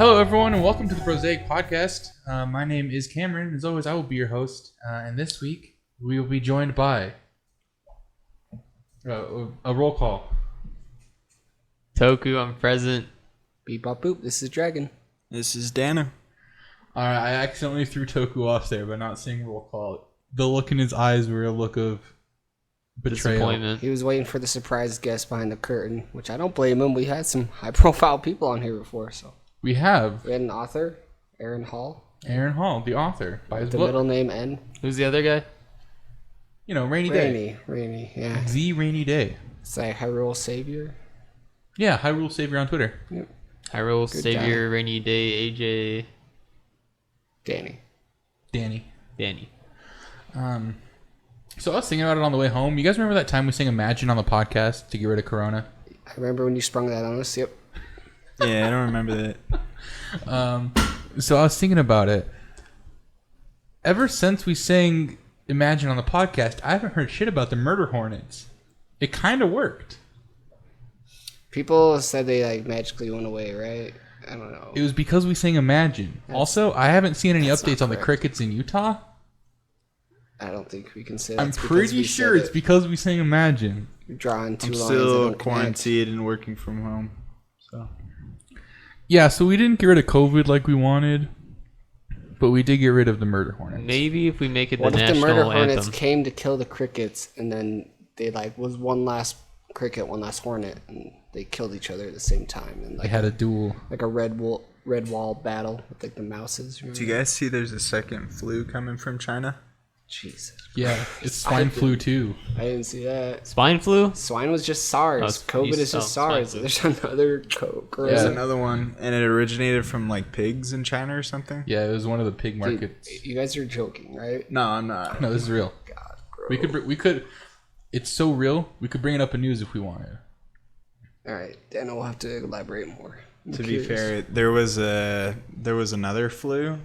Hello, everyone, and welcome to the Prosaic Podcast. My name is Cameron. As always, I will be your host. And this week, we will be joined by a roll call. Toku, I'm present. Beep bop boop. This is Dragon. This is Dana. All right, I accidentally threw Toku off there by not saying roll call. The look in his eyes were a look of betrayal. Disappointment. He was waiting for the surprise guest behind the curtain, which I don't blame him. We had some high-profile people on here before, so We have we had an author, Aaron Hall, Aaron Hall, the author, by his the book. middle name N. Who's the other guy? You know, Rainy Day. Rainy, yeah. The Rainy Day. It's like Hyrule Savior. Yeah, Hyrule Savior on Twitter. Yep. Hyrule Good Savior, guy. Rainy Day, AJ, Danny. Danny. So I was thinking about it on the way home. You guys remember that time we sang Imagine on the podcast to get rid of Corona? I remember when you sprung that on us. Yep. Yeah, I don't remember that. So I was thinking about it. Ever since we sang Imagine on the podcast, I haven't heard shit about the murder hornets. It kind of worked. People said they like magically went away, right? I don't know. It was because we sang Imagine. Also, I haven't seen any that's updates not on the correct. crickets in Utah. I don't think we can say I'm that's because pretty we sure said it's because we sang Imagine. You're drawing two I'm lines. still that don't connect. quarantined and working from home. So Yeah, so we didn't get rid of COVID like we wanted, but we did get rid of the murder hornets. Maybe if we make it the What if the national murder hornets anthem. came to kill the crickets, and then they like was one last cricket, one last hornet, and they killed each other at the same time, and They like had a duel. like a red wall battle with like the mouses. do you guys see there's a second flu coming from China? Jesus, Yeah, it's swine flu too. I didn't see that. Swine flu? Swine was just SARS. it's- COVID you is just saw swine SARS. flu. There's another There's Yeah. another one, and it originated from like pigs in China or something. Yeah, it was one of the pig Dude, markets. you guys are joking, right? No, I'm not. No, this is real. God, bro. We could. It's so real. We could bring it up in news if we wanted. All right, Dan will have to elaborate more. I'm To curious. be fair, there was another flu.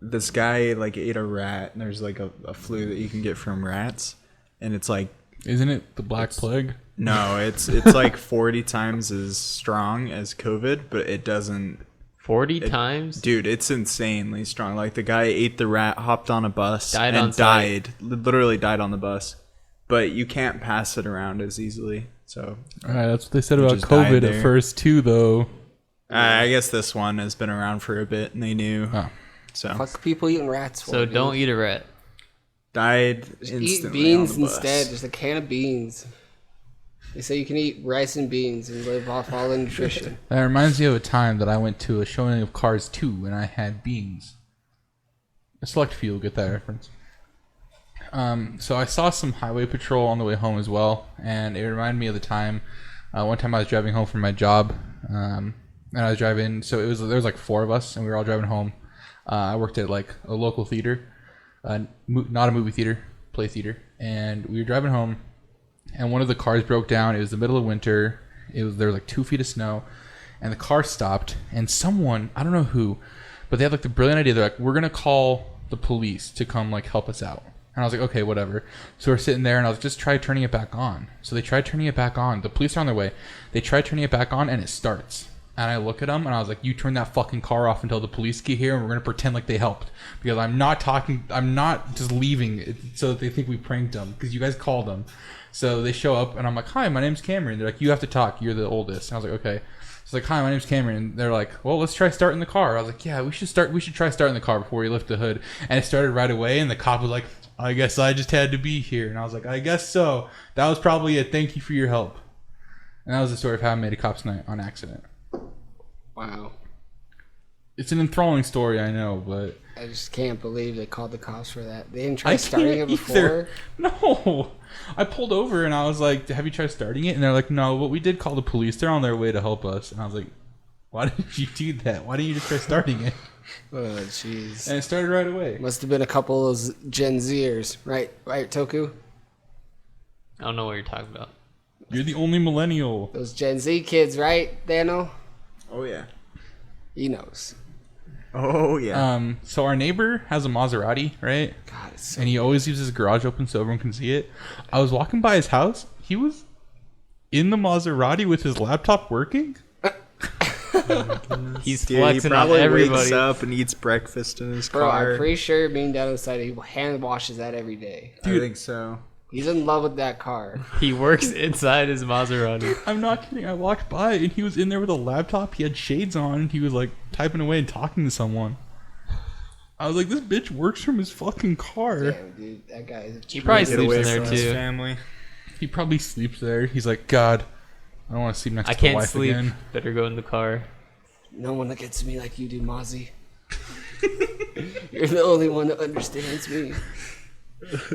This guy like ate a rat, and there's like a flu that you can get from rats, and it's like Isn't it the Black Plague? no, it's like 40 times as strong as COVID, but it doesn't. 40 times? Dude, it's insanely strong. Like the guy ate the rat, hopped on a bus, Died on and site. died. Literally died on the bus. But you can't pass it around as easily. So All right, that's what they said about just died COVID at there. first too, though. I guess this one has been around for a bit, and they knew. Oh. So Fuck people eating rats. For, So dude. don't eat a rat. died Just instantly eat beans on the bus. instead. Just a can of beans. They say you can eat rice and beans and live off all the nutrition. That reminds me of a time that I went to a showing of Cars 2 and I had beans. A select few will get that reference. So I saw some highway patrol on the way home as well, and it reminded me of the time. One time I was driving home from my job, and I was driving. So there was like 4 of us, and we were all driving home. I worked at like a local theater, not a movie theater, play theater, and we were driving home. And one of the cars broke down. It was the middle of winter. There was like 2 feet of snow, and the car stopped. And someone, I don't know who, but they had like the brilliant idea. They're like, "We're gonna call the police to come like help us out." And I was like, "Okay, whatever." So we're sitting there, and I was like, "Just try turning it back on." So they tried turning it back on. The police are on their way. They tried turning it back on, and it starts. And I look at them, and I was like, "You turn that fucking car off until the police get here, and we're gonna pretend like they helped, because I'm not just leaving it so that they think we pranked them, because you guys called them." So they show up, and I'm like, "Hi, my name's Cameron." They're like, "You have to talk. You're the oldest." And I was like, "Okay." It's like, "Hi, my name's Cameron." And they're like, "Well, let's try starting the car." I was like, "Yeah, we should try starting the car before we lift the hood." And it started right away, and the cop was like, "I guess I just had to be here." And I was like, "I guess so. That was probably it. Thank you for your help." And that was the story of how I made a cop's night on accident. Wow. It's an enthralling story, I know, but I just can't believe they called the cops for that. They didn't try I starting can't it before. either. No. I pulled over and I was like, "Have you tried starting it?" And they're like, "No, but we did call the police. They're on their way to help us." And I was like, "Why didn't you do that? Why didn't you just try starting it?" Oh, jeez. And it started right away. Must have been a couple of those Gen Zers, right? Right, Toku? I don't know what you're talking about. You're the only millennial. Those Gen Z kids, right, Dano? Oh yeah. He knows. Oh yeah. So our neighbor has a Maserati, right? God, it's so... And he always leaves his garage open so everyone can see it. I was walking by his house. He was in the Maserati with his laptop working. He's Dude, he flexing on probably wakes everybody. up and eats breakfast in his Bro, car. I'm pretty sure being down inside, he hand washes that every day. I think so. He's in love with that car. He works inside his Maserati. I'm not kidding. I walked by and he was in there with a laptop. He had shades on and he was like typing away and talking to someone. I was like, this bitch works from his fucking car. Damn, dude, that guy is. He probably Get sleeps away in there from his too. family. He probably sleeps there. He's like, God, I don't want to sleep next I to the can't wife sleep. again. Better go in the car. No one that gets me like you do, Mozzie. You're the only one that understands me.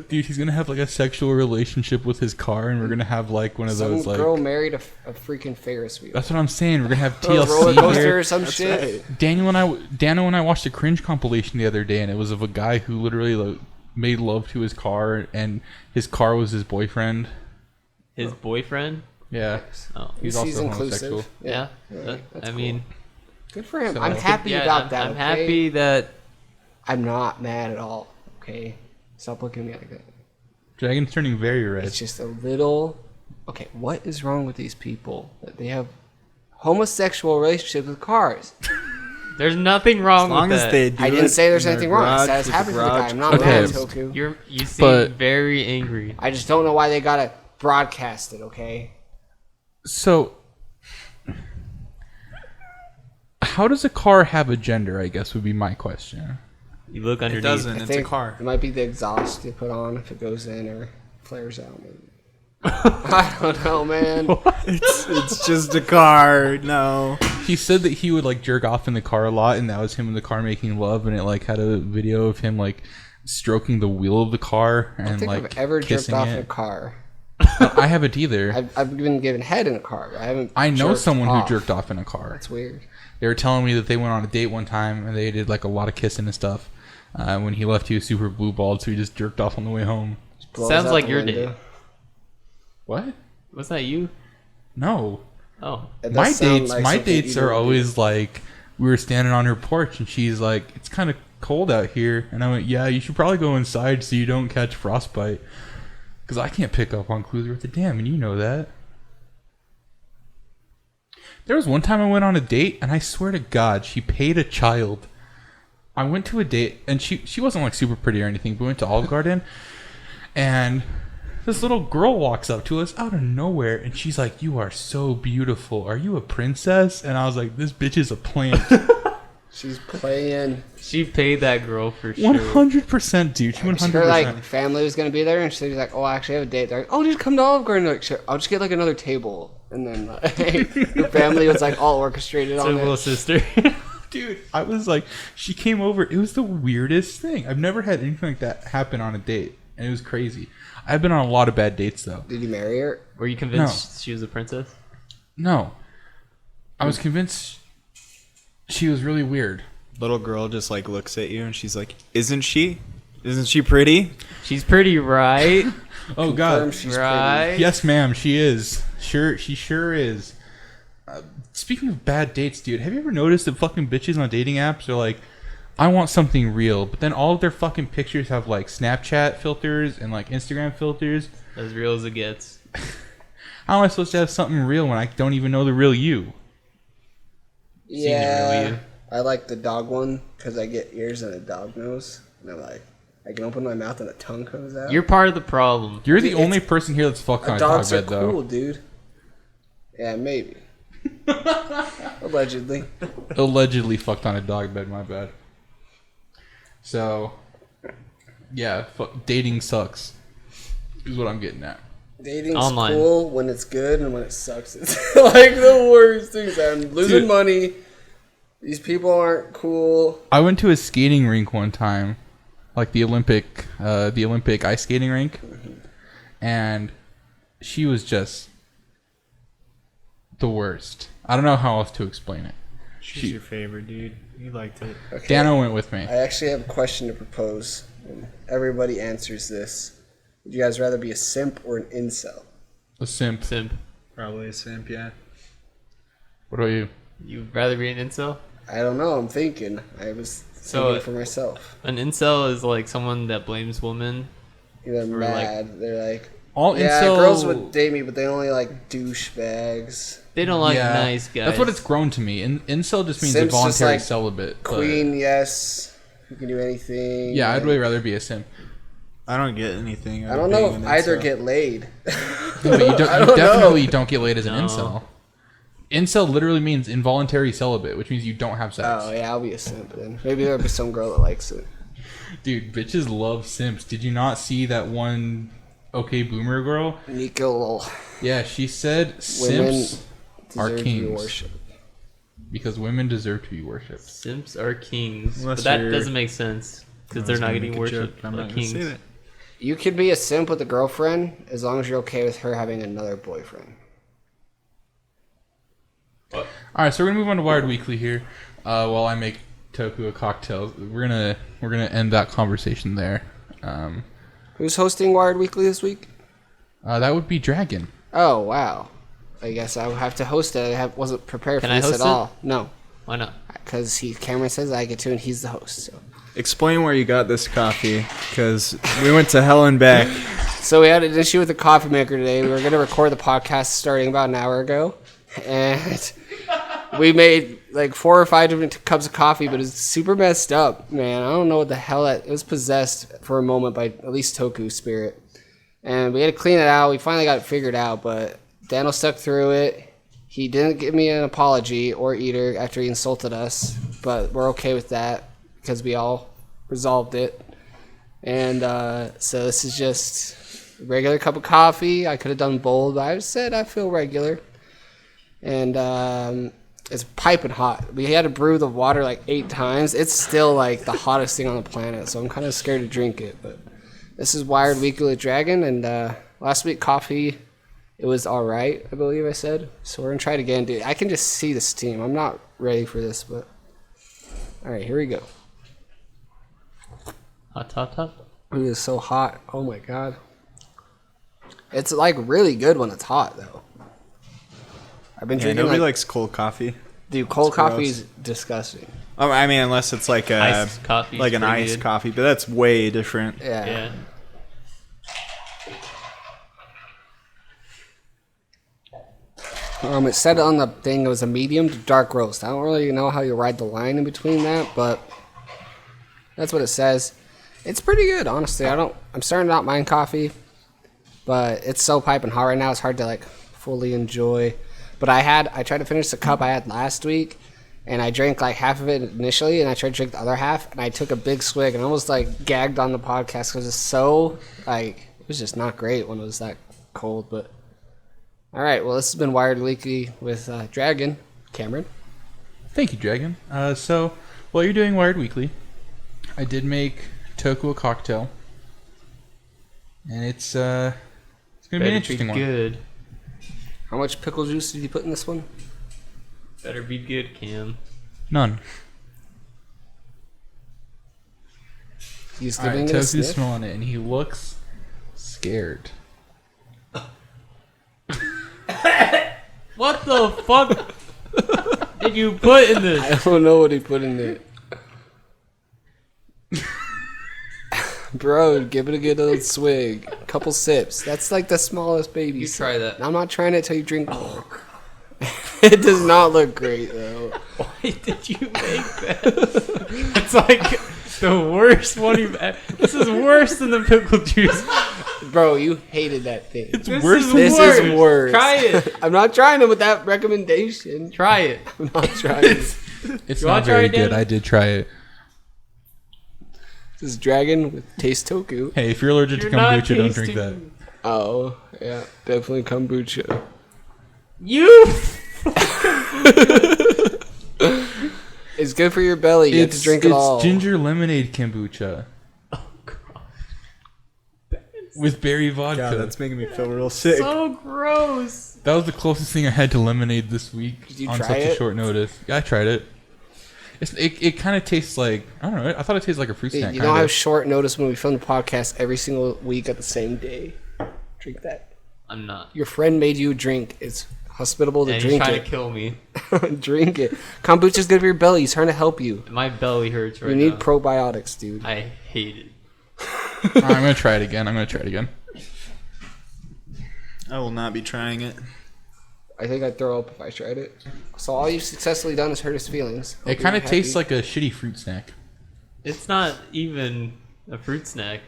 Dude, he's gonna have like a sexual relationship with his car, and we're gonna have like one of Some those like. girl married a freaking Ferris wheel. That's what I'm saying. We're gonna have Or a roller TLC coaster here. or some shit. Daniel and I watched a cringe compilation the other day, and it was of a guy who literally like, made love to his car, and his car was his boyfriend. His boyfriend? Yeah, Oh. he's He's also inclusive. homosexual. Yeah. that's I cool. mean, Good for him. So- I'm happy yeah, about I'm, that. I'm okay? happy that I'm not mad at all. Okay, stop looking at me like that. Dragon's turning very red. It's just a little. Okay, what is wrong with these people that they have homosexual relationships with cars? there's nothing wrong As long with as that. they do I didn't it say there's in their anything wrong. I garage said it's with happy for the guy. garage I'm not Okay. mad at Toku. You seem But- very angry. I just don't know why they gotta broadcast it. Okay. So, how does a car have a gender? I guess would be my question. You look It underneath. doesn't. I It's a think car. It might be the exhaust you put on if it goes in or flares out. Maybe. I don't know, man. It's just a car. No. He said that he would like jerk off in the car a lot, and that was him in the car making love, and it like had a video of him like stroking the wheel of the car I and don't think like I've ever jerked kissing off in a it. car. I haven't either. I've been given head in a car. But I haven't. I know jerked someone off. who jerked off in a car. That's weird. They were telling me that they went on a date one time and they did like a lot of kissing and stuff. When he left, he was super blue balled, so he just jerked off on the way home. Blows Sounds out like the your window. date. What? Was that you? No. Oh. It does My sound dates, like my something dates you are would do. always like we were standing on her porch and she's like, "It's kind of cold out here," and I went, "Yeah, you should probably go inside so you don't catch frostbite." Because I can't pick up on clues worth a damn, and you know that. There was one time I went on a date, and I swear to God, she paid a child. I went to a date, and she wasn't like super pretty or anything, but we went to Olive Garden, and this little girl walks up to us out of nowhere, and she's like, "You are so beautiful. Are you a princess?" And I was like, "This bitch is a plant." She's playing. She paid that girl for sure. 100%, dude. She 100%. Her like family was gonna be there, and she's like, "Oh, I actually have a date." They're like, "Oh, just come to Olive Garden." Like, sure, I'll just get like another table, and then like, her family was like all orchestrated It's on her little it. sister. Dude, I was like, she came over. It was the weirdest thing. I've never had anything like that happen on a date, and it was crazy. I've been on a lot of bad dates, though. Did you marry her? Were you convinced she was a princess? No, I was convinced she was really weird. Little girl just like looks at you and she's like, "Isn't she? Isn't she pretty?" She's pretty, right? Oh Confirm God, she's right? yes, ma'am, she is. Sure, she sure is. Speaking of bad dates, dude, have you ever noticed that fucking bitches on dating apps are like, "I want something real," but then all of their fucking pictures have like Snapchat filters and like Instagram filters. As real as it gets. How am I supposed to have something real when I don't even know the real you? Seen the real Yeah, you. I like the dog one because I get ears and a dog nose, and I'm like, I can open my mouth and a tongue comes out. You're part of the problem. You're the Dude, only person here that's fucked on a dog Dogs are bed, though. cool, dude. Yeah, maybe. Allegedly. Allegedly fucked on a dog bed, my bad. So, yeah, dating sucks, is what I'm getting at. Dating's Online. cool when it's good, and when it sucks, it's like the worst things. I'm losing Dude. money. These people aren't cool. I went to a skating rink one time, like the Olympic ice skating rink, and she was just the worst. I don't know how else to explain it. She's your favorite, dude. You liked it. Okay. Dano went with me. I actually have a question to propose. And everybody answers this. Would you guys rather be a simp or an incel? A simp. Simp. Probably a simp, yeah. What about you? You'd rather be an incel? I don't know. I'm thinking. I was thinking for myself. An incel is like someone that blames women. They're or mad. They're like, all Yeah, incel girls would date me, but they only like douchebags. They don't like Yeah, nice guys. That's what it's grown to me. Incel just means Simp's just involuntary like celibate. but- Queen, yes. You can do anything. Yeah, I'd way rather be a simp. I don't get anything. I don't know if either get laid. Yeah, but you I don't, don't definitely don't get laid as an No. incel. Incel literally means involuntary celibate, which means you don't have sex. Oh, yeah, I'll be a simp then. Maybe there'll be some girl that likes it. Dude, bitches love simps. Did you not see that one okay boomer girl? Nico Yeah, she said women simps are deserve to be kings. worshipped. Because women deserve to be worshipped. Simps are kings, Unless but that you're- doesn't make sense because they're not getting worshipped. I'm They're not gonna kings. say that. You can be a simp with a girlfriend as long as you're okay with her having another boyfriend. Alright, so we're gonna move on to Wired Weekly here. While I make Toku a cocktail. We're gonna end that conversation there. Who's hosting Wired Weekly this week? That would be Dragon. Oh, wow. I guess I would have to host it. I wasn't prepared Can for I this host at it? all. No, Why not? because Cameron says I get to, and he's the host. So. Explain where you got this coffee, because we went to hell and back. So we had an issue with the coffee maker today. We were going to record the podcast starting about an hour ago, and we made like 4 or 5 different cups of coffee, but it's super messed up, man. I don't know what the hell it was possessed for a moment by at least Toku spirit, and we had to clean it out. We finally got it figured out, but Daniel stuck through it. He didn't give me an apology or either after he insulted us, but we're okay with that because we all resolved it. And so this is just a regular cup of coffee. I could have done bold, but I said I feel regular. And it's piping hot. We had to brew the water like 8 times. It's still like the hottest thing on the planet, so I'm kind of scared to drink it. But this is Wired Weekly with Dragon, and last week coffee, it was all right, I believe I said. So we're going to try it again, dude. I can just see the steam. I'm not ready for this, but all right, here we go. Hot, hot, hot. It is so hot. Oh my god. It's like really good when it's hot though. I've been Yeah, drinking nobody like, likes cold coffee. dude, cold It's gross. coffee is disgusting. Oh, I mean, unless it's like a Iced coffee is like an pretty iced good. coffee, but that's way different. Yeah. Yeah. It said on the thing it was a medium to dark roast. I don't really know how you ride the line in between that, but that's what it says. It's pretty good, honestly. I'm starting to not mind coffee, but it's so piping hot right now. It's hard to like fully enjoy. But I tried to finish the cup I had last week, and I drank like half of it initially, and I tried to drink the other half, and I took a big swig and almost like gagged on the podcast because it's so like it was just not great when it was that cold. But all right, well, this has been Wired Weekly with Dragon Cameron. Thank you, Dragon. So while you're doing Wired Weekly, I did make Toku a cocktail, and it's gonna be an Better interesting be one. good. How much pickle juice did you put in this one? Better be good, Cam. None. He's All right, giving it a Toku's sniff. smelling it, and he looks scared. What the fuck did you put in this? I don't know what he put in it. Bro, give it a good old swig. Couple sips. That's like the smallest baby You sip. try that. I'm not trying it till you drink more. It does not look great, though. Why did you make that? It's like the worst one you've ever. This is worse than the pickle juice. Bro, you hated that thing. It's This worse is than This worse. is worse. Try it. I'm not trying it with that recommendation. Try it. I'm not trying it. It's You wanna not try very it, good. Dan? I did try it. This is Dragon with Taste Toku. Hey, if you're allergic You're to not kombucha, don't drink tasting- that. Oh, yeah. Definitely kombucha. You. It's good for your belly. You have to drink it all. It's ginger lemonade kombucha Oh god. with berry vodka. God, that's making me feel real sick. So gross. That was the closest thing I had to lemonade this week Did you on try such a it? short notice. Yeah, I tried it. It kind of tastes like, I don't know. I thought it tasted like a fruit Hey, snack. you kinda. don't have short notice when we film the podcast every single week at the same day. Drink that. I'm not. Your friend made you a drink. It's hospitable to And he's drink trying it. to kill me. Drink it. Kombucha's good for your belly. He's trying to help you. My belly hurts right You need now. probiotics, dude. I hate it. All right, I'm gonna try it again. I will not be trying it. I think I'd throw up if I tried it. So all you've successfully done is hurt his feelings. It kind of tastes like a shitty fruit snack. It's not even a fruit snack.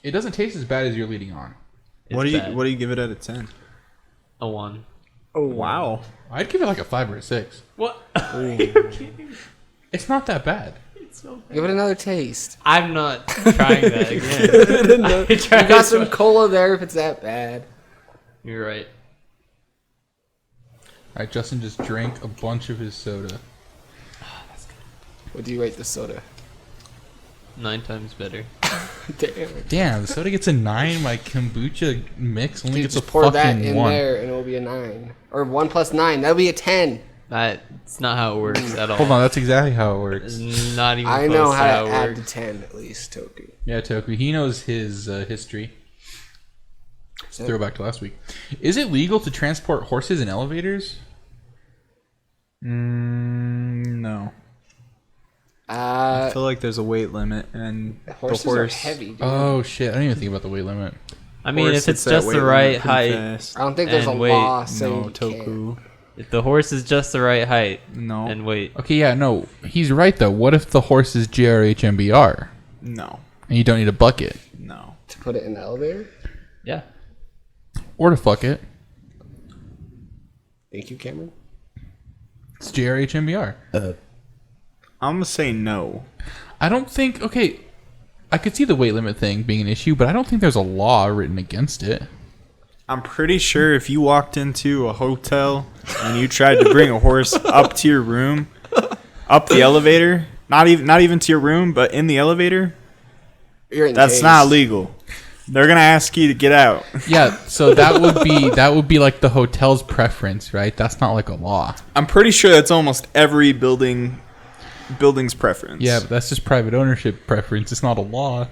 It doesn't taste as bad as you're leading on. It's What do bad. you give it out of 10? A 1. Oh Wow. I'd give it like a 5 or a 6. What? Are you kidding? It's not that bad. It's so bad. Give it another taste. I'm not trying that again. I You tried got some to- cola there if it's that bad. You're right. Alright, Justin just drank a bunch of his soda. What do you rate the soda? 9 times better. Damn. Damn, the soda gets a 9. My kombucha mix only Dude, gets a just pour that fucking in 1. there and it'll be a 9. Or 1 plus 9. That'll be a 10. That's not how it works at all. Hold on, that's exactly how it It's works. not even I close know to how to it add the works. 10 at least, Toku. Yeah, Toku, he knows his history. So- Throwback to last week. Is it legal to transport horses in elevators? No. I feel like there's a weight limit, and horses the horse. are heavy, dude. Oh shit, I didn't even think about the weight limit. I mean, horse if it's hits that just weight the limit right pretty height, fast. I don't think there's a and wait, law saying No, you can't. Toku. if the horse is just the right height No. and weight, Okay, yeah, no, he's right though. What if the horse is GRHMBR No. and you don't need a bucket No. To put it in the elevator? yeah. or to fuck it? Thank you, Cameron. It's GRHMBR. I'm gonna say no. I don't think. Okay, I could see the weight limit thing being an issue, but I don't think there's a law written against it. I'm pretty sure if you walked into a hotel and you tried to bring a horse up to your room, up the elevator, not even to your room, but in the elevator, You're in that's case. not legal. They're gonna ask you to get out. Yeah, so that would be like the hotel's preference, right? That's not like a law. I'm pretty sure that's almost every building's preference. Yeah, but that's just private ownership preference. It's not a law.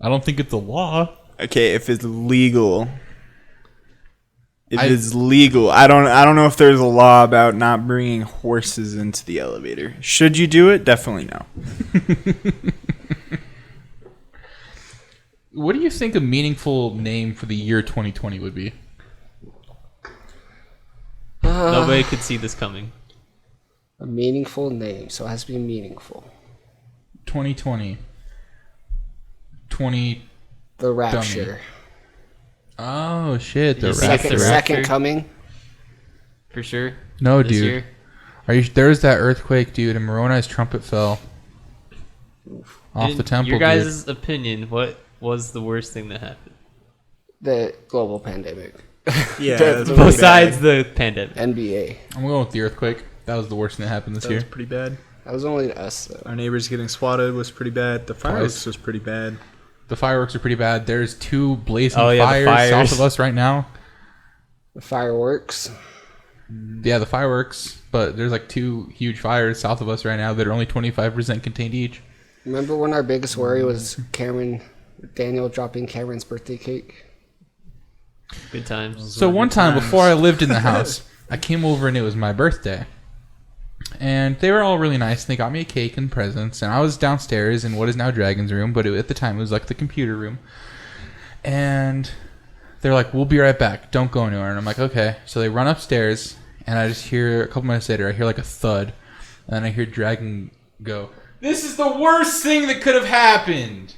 I don't think it's a law. Okay, if it's legal. If I- it's legal, I don't know if there's a law about not bringing horses into the elevator. Should you do it? Definitely no. What do you think a meaningful name for the year 2020 would be? Nobody could see this coming. A meaningful name, so it has to be meaningful. 2020. 20. The Rapture. Oh shit! The You see rapture. the Second Rapture? coming. For sure. No, This dude. year. Are you? There was that earthquake, dude, and Moroni's trumpet fell off In the temple. Your dude. guys' opinion, what was the worst thing that happened? The global pandemic. Yeah, That's that's pretty Besides bad. the pandemic. NBA. I'm going with the earthquake. That was the worst thing that happened this That was year. pretty bad. That was only us, though. Our neighbors getting swatted was pretty bad. The fireworks Twice. was pretty bad. The fireworks are pretty bad. There's 2 blazing Oh, yeah, the fires fires. south of us right now. The fireworks. Yeah, the fireworks, but there's like 2 huge fires south of us right now that are only 25% contained each. Remember when our biggest worry was Daniel dropping Cameron's birthday cake? Good times. So one time before I lived in the house, I came over and it was my birthday. And they were all really nice. And they got me a cake and presents. And I was downstairs in what is now Dragon's room, but at the time it was like the computer room. And they're like, "We'll be right back. Don't go anywhere." And I'm like, "Okay." So they run upstairs, and I just hear a couple minutes later, I hear like a thud, and then I hear Dragon go, "This is the worst thing that could have happened."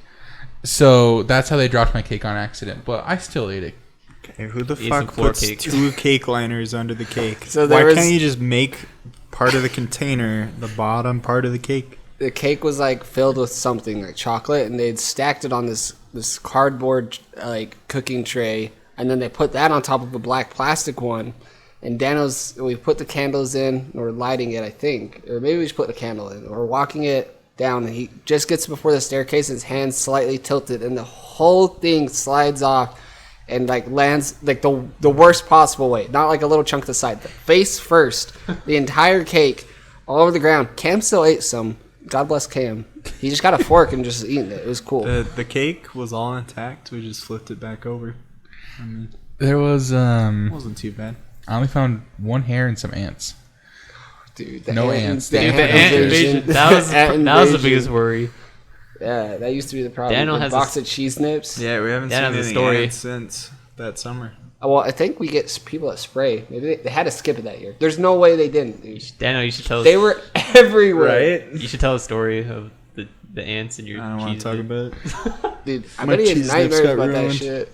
So that's how they dropped my cake on accident, but I still ate it. Okay, who the Eat some fuck floor puts cake. 2 cake liners under the cake? So there Why was- can't you just make part of the container the bottom part of the cake? The cake was like filled with something like chocolate, and they'd stacked it on this cardboard like cooking tray, and then they put that on top of a black plastic one. And we put the candles in, or lighting it, I think, or maybe we just put the candle in. We're walking it down, and he just gets before the staircase, and his hands slightly tilted, and the whole thing slides off and like lands like the worst possible way, not like a little chunk to the side, the face first, the entire cake all over the ground. Cam still ate some. God bless Cam. He just got a fork and just eating it. It was cool. The cake was all intact. We just flipped it back over. There was It wasn't too bad. I only found 1 hair and some ants. Dude, No ants. The Dude, ant the ant invasion. invasion. That was Ant the invasion. biggest worry. Yeah, that used to be the problem. Daniel The has box a- of cheese nips. Yeah, we haven't That seen has a any story. ants since that summer. Well, I think we get people that spray. Maybe they had to skip it that year. There's no way they didn't. Dude. Daniel, you should tell us. They were everywhere. Right? You should tell a story of the ants and your I don't want cheese to talk dip. about it. Dude, I My bet he has cheese nips nightmares got about that ruined. shit.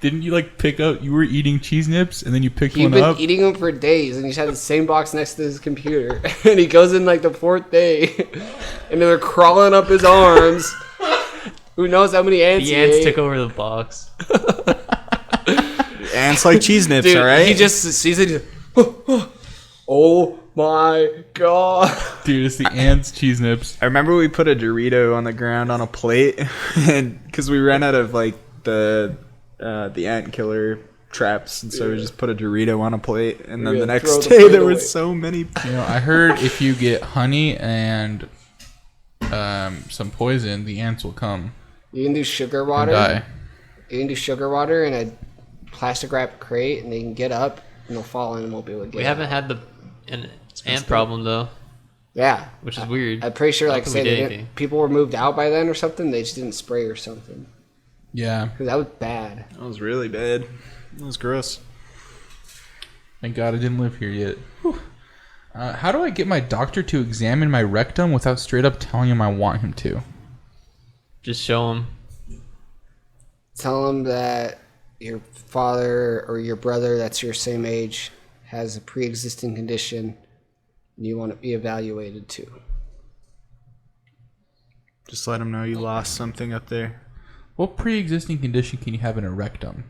Didn't you like pick up? You were eating cheese nips and then you picked He'd one been up. eating them for days, and he's had the same box next to his computer. And he goes in like the 4th day, and they're crawling up his arms. Who knows how many ants The he ants ate. took over the box. Ants like cheese nips, Dude, all right? he just sees it. He's like, oh my god! Dude, it's the ants cheese nips. I remember we put a Dorito on the ground on a plate, and because we ran out of like the ant killer traps, and so we just put a Dorito on a plate, and then Yeah, the next throw the day plate there away. was so many. You know, I heard if you get honey and some poison, the ants will come You can do sugar and water. die. You can do sugar water in a plastic wrap crate, and they can get up and they'll fall in and won't be able to get We out. haven't had an ant problem though, Yeah, which is weird. I'm pretty sure. Not Like, that say we they did didn't, anything. people were moved out by then or something. They just didn't spray or something Yeah. because that was bad. That was really bad. That was gross. Thank God I didn't live here yet. Whew. How do I get my doctor to examine my rectum without straight up telling him I want him to? Just show them. Tell them that your father or your brother that's your same age has a pre-existing condition and you want to be evaluated too. Just let them know you lost something up there. What pre-existing condition can you have in a rectum?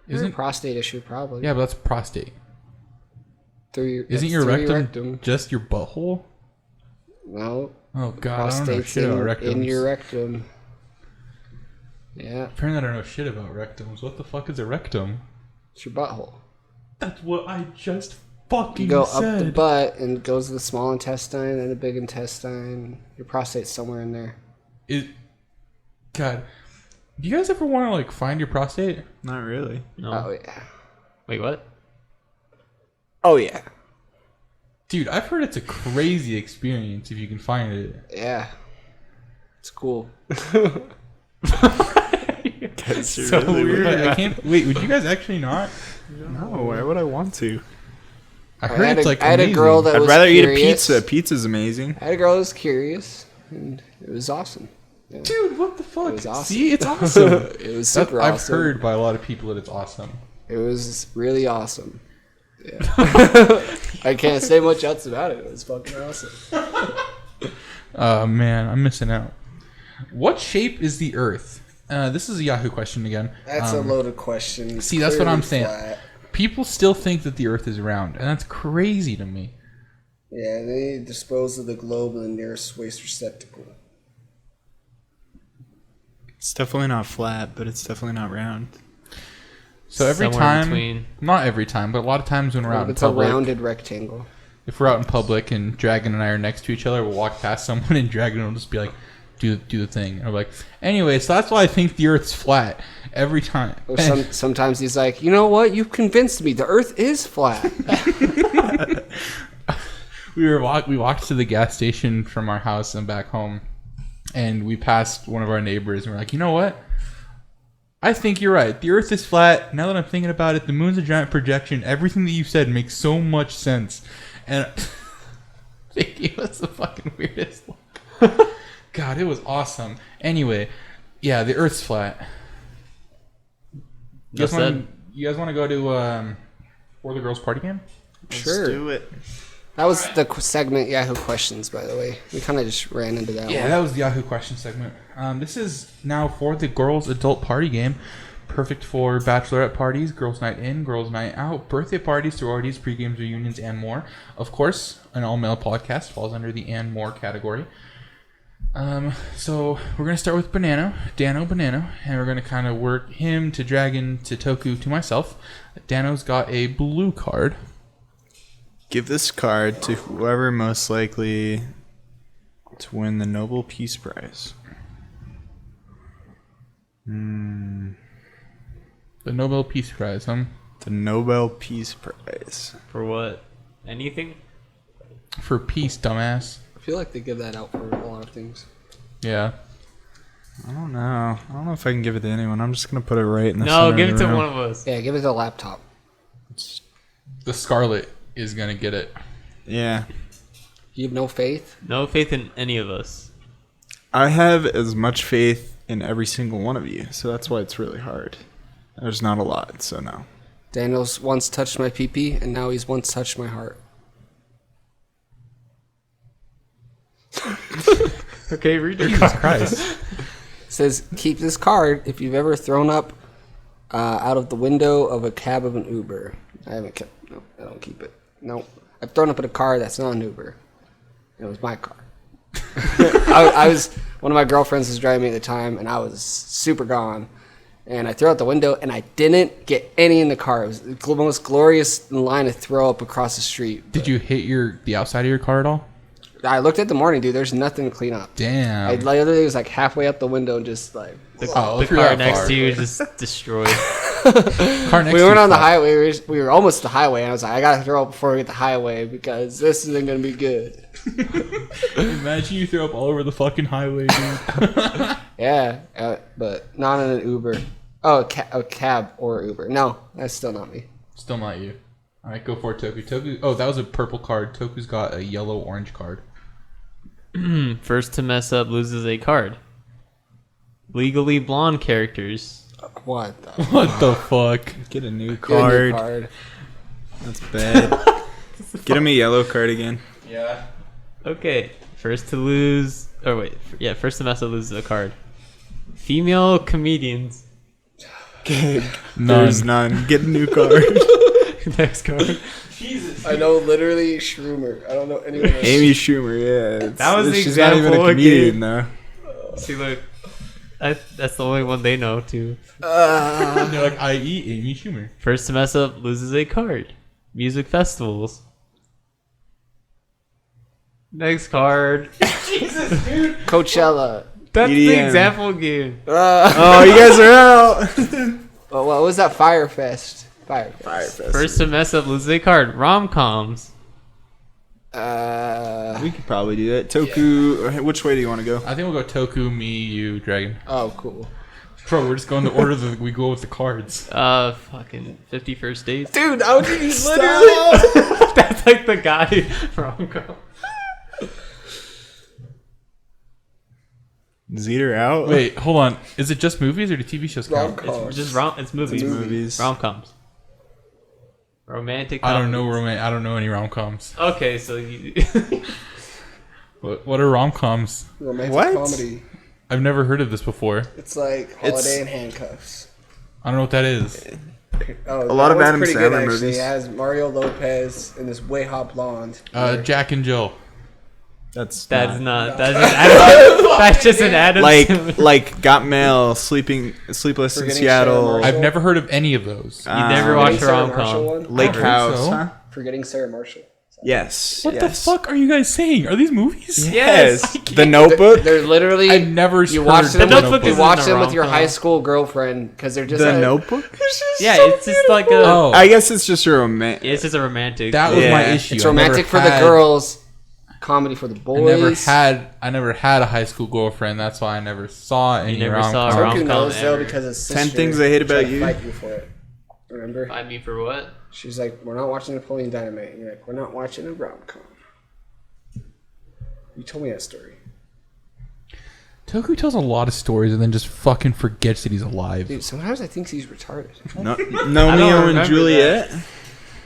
Isn't prostate issue probably? Yeah, but that's prostate. Isn't Isn't your rectum just your butthole? No, Oh God, I don't know prostate's shit about rectums. in your rectum. Yeah, Apparently I don't know shit about rectums. What the fuck is a rectum? it's your butthole. That's what I just fucking You go said. up the butt and it goes to the small intestine and the big intestine. Your prostate's somewhere in there. God, do you guys ever want to like find your prostate? Not really. No. Oh yeah. Wait, what? Oh yeah. Dude, I've heard it's a crazy experience if you can find it. Yeah. It's cool. That's So weird. I can't. Wait, would you guys actually not? No, why would I want to? I heard had it's a- like I had a amazing. girl that I'd was rather eat a curious. pizza. Pizza's amazing. I had a girl that was curious, and it was awesome. Yeah. Dude, what the fuck? It was awesome. See, it's awesome. It was super I've awesome. heard by a lot of people that it's awesome. It was really awesome. Yeah. I can't say much else about it. It was fucking awesome. Oh man, I'm missing out. What shape is the Earth? This is a Yahoo question again. That's a loaded question. See, that's what I'm Clearly saying. flat. People still think that the Earth is round, and that's crazy to me. Yeah, they dispose of the globe in the nearest waste receptacle. It's definitely not flat, but it's definitely not round. So every Somewhere in time, between. not every time, but a lot of times when we're out in It's a public, rounded rectangle. if we're out in public and Dragon and I are next to each other, we'll walk past someone and Dragon will just be like, do the thing. And we're like, anyway, so that's why I think the Earth's flat every time. Or sometimes he's like, you know what? You've convinced me. The Earth is flat. we walked to the gas station from our house and back home, and we passed one of our neighbors, and we're like, you know what? I think you're right. The Earth is flat. Now that I'm thinking about it, the moon's a giant projection. Everything that you said makes so much sense. And they gave us the fucking weirdest look. God, it was awesome. Anyway, yeah, the Earth's flat. You guys want to go to For the Girls Party Game? Sure. Let's do it. That was the segment Yahoo Questions, by the way. We kind of just ran into that Yeah, one. that was the Yahoo question segment. This is now For the Girls Adult Party Game. Perfect for bachelorette parties, girls' night in, girls' night out, birthday parties, sororities, pre-games, reunions, and more. Of course, an all-male podcast falls under the and more category. So we're going to start with Dano, and we're going to kind of work him to Dragon to Toku to myself. Dano's got a blue card. Give this card to whoever most likely to win the Nobel Peace Prize. The Nobel Peace Prize, huh? The Nobel Peace Prize. For what? Anything? For peace, dumbass. I feel like they give that out for a lot of things. Yeah. I don't know. I don't know if I can give it to anyone. I'm just gonna put it right in the No, center give of it the to room. one of us. Yeah, give it to the laptop. The Scarlet is gonna get it. Yeah. You have no faith? No faith in any of us. I have as much faith in every single one of you, so that's why it's really hard. There's not a lot, so no. Daniel's once touched my pee-pee, and now he's once touched my heart. Okay, read your Jesus card. Christ. It says, keep this card if you've ever thrown up out of the window of a cab of an Uber. I haven't kept... No, I don't keep it. No. I've thrown up in a car that's not an Uber. It was my car. I was... One of my girlfriends was driving me at the time, and I was super gone. And I threw out the window, and I didn't get any in the car. It was the most glorious line to throw up across the street. Did you hit the outside of your car at all? I looked at the morning, dude. There's nothing to clean up. Damn. I literally was like halfway up the window and just like... The, Oh, the if you're car that next far. to you is just destroyed. Car next We to weren't you on the fucked. highway. We were almost the highway, and I was like, I gotta throw up before we get the highway because this isn't gonna be good. Imagine you throw up all over the fucking highway, dude. Yeah, but not in an Uber. Oh, a cab or Uber. No, that's still not me. Still not you. All right, go for it, Toku. Toku. Oh, that was a purple card. Toku's got a yellow-orange card. First to mess up loses a card. Legally blonde characters. What the? What the fuck? Get a new Get a new card. card. That's bad. Get him a yellow card again. Yeah. Okay, first to lose. Oh wait, yeah, first to mess up loses a card. Female comedians. There's none. Get a new card. Next card. I know literally Shroomer. I don't know anyone else. Amy Schumer, yeah. That was the she's not even a example comedian, though. See, look, that's the only one they know too. They're like, i.e. Amy Schumer. First to mess up loses a card. Music festivals. Next card. Jesus, dude. Coachella. That's the EDM. example game. Oh, you guys are out. What was that? Firefest. Firefest. First to mess up loses a card. Rom-coms. We could probably do that. Toku, which way do you want to go? I think we'll go Toku, me, you, Dragon. Oh, cool. Bro, we're just going the order that we go with the cards. Fucking 50 First Dates. Dude, I would literally. That's like the guy rom-com. Zeter out? Wait, hold on. Is it just movies or do TV shows count? Rom-com. It's just it's movies. Movies. Rom-coms. Romantic. I don't know comedies. I don't know any rom-coms. Okay, so you. What are rom-coms? Romantic What? comedy. I've never heard of this before. It's like Holiday in Handcuffs. I don't know what that is. Oh, A lot of that Adam one's pretty good, Sandler actually. movies. It has Mario Lopez and this way hot blonde. Jack and Jill. That's That's not. not. That's just Adam. That's just an Adam. Sandler. Like Got Mail, Sleepless in Forgetting Sarah Seattle, Marshall. I've never heard of any of those. You never um, watched a Sarah Marshall rom-com. one? Lake I don't think House. so. Huh? Forgetting Sarah Marshall. Yes. What the yes. fuck are you guys saying? Are these movies? Yes. I The can't- Notebook. They're literally. I've never You heard watch of them. The Notebook You isn't watch a them with your rom-com. high school girlfriend because they're just The like, Notebook. Yeah, it's just like a. Oh, I guess it's just a romantic. It's just a romantic. that was my Yeah. issue. It's I never romantic for the had- girls, comedy for the boys. I never had a high school girlfriend. That's why I never saw any never saw a rom-com. rom-com. Toku knows though ever. because his 10 sister Things I Hate tried About to You. Fight you for it. Remember? I mean, for what? She's like, we're not watching Napoleon Dynamite. And you're like, we're not watching a rom-com. You told me that story. Toku tells a lot of stories and then just fucking forgets that he's alive. Dude, sometimes I think he's retarded. No, I don't Romeo remember and Juliet.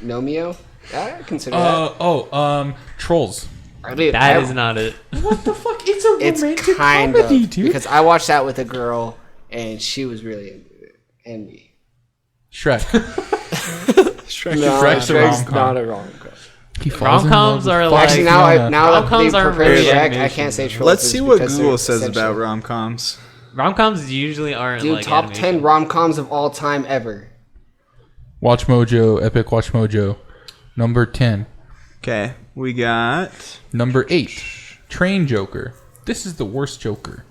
Nomeo? Yeah, I consider that. Trolls. Dude, That is not it. What the fuck? It's a It's romantic kind comedy, of dude. because I watched that with a girl and she was really into it, and me. Shrek. Shrek. No, Shrek's a Shrek's rom-com. not a rom-com. He falls in Rom-coms love are with like- Actually, Fiona. now that they Rom-coms aren't prepare really Shrek, I animation. can't say Trolls. Let's is see what because Google they're says about essentially- rom-coms. Rom-coms usually aren't Dude, like top animation. 10 rom-coms of all time ever. WatchMojo, Epic WatchMojo. Number 10. Okay, we got. Number 8. Train Joker. This is the worst Joker.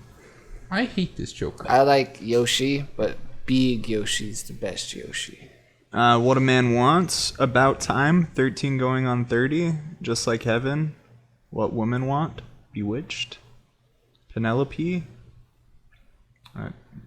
I hate this Joker. I like Yoshi, but Big Yoshi's the best Yoshi. What a Man Wants, About Time, 13 going on 30, Just Like Heaven, What Women Want, Bewitched, Penelope,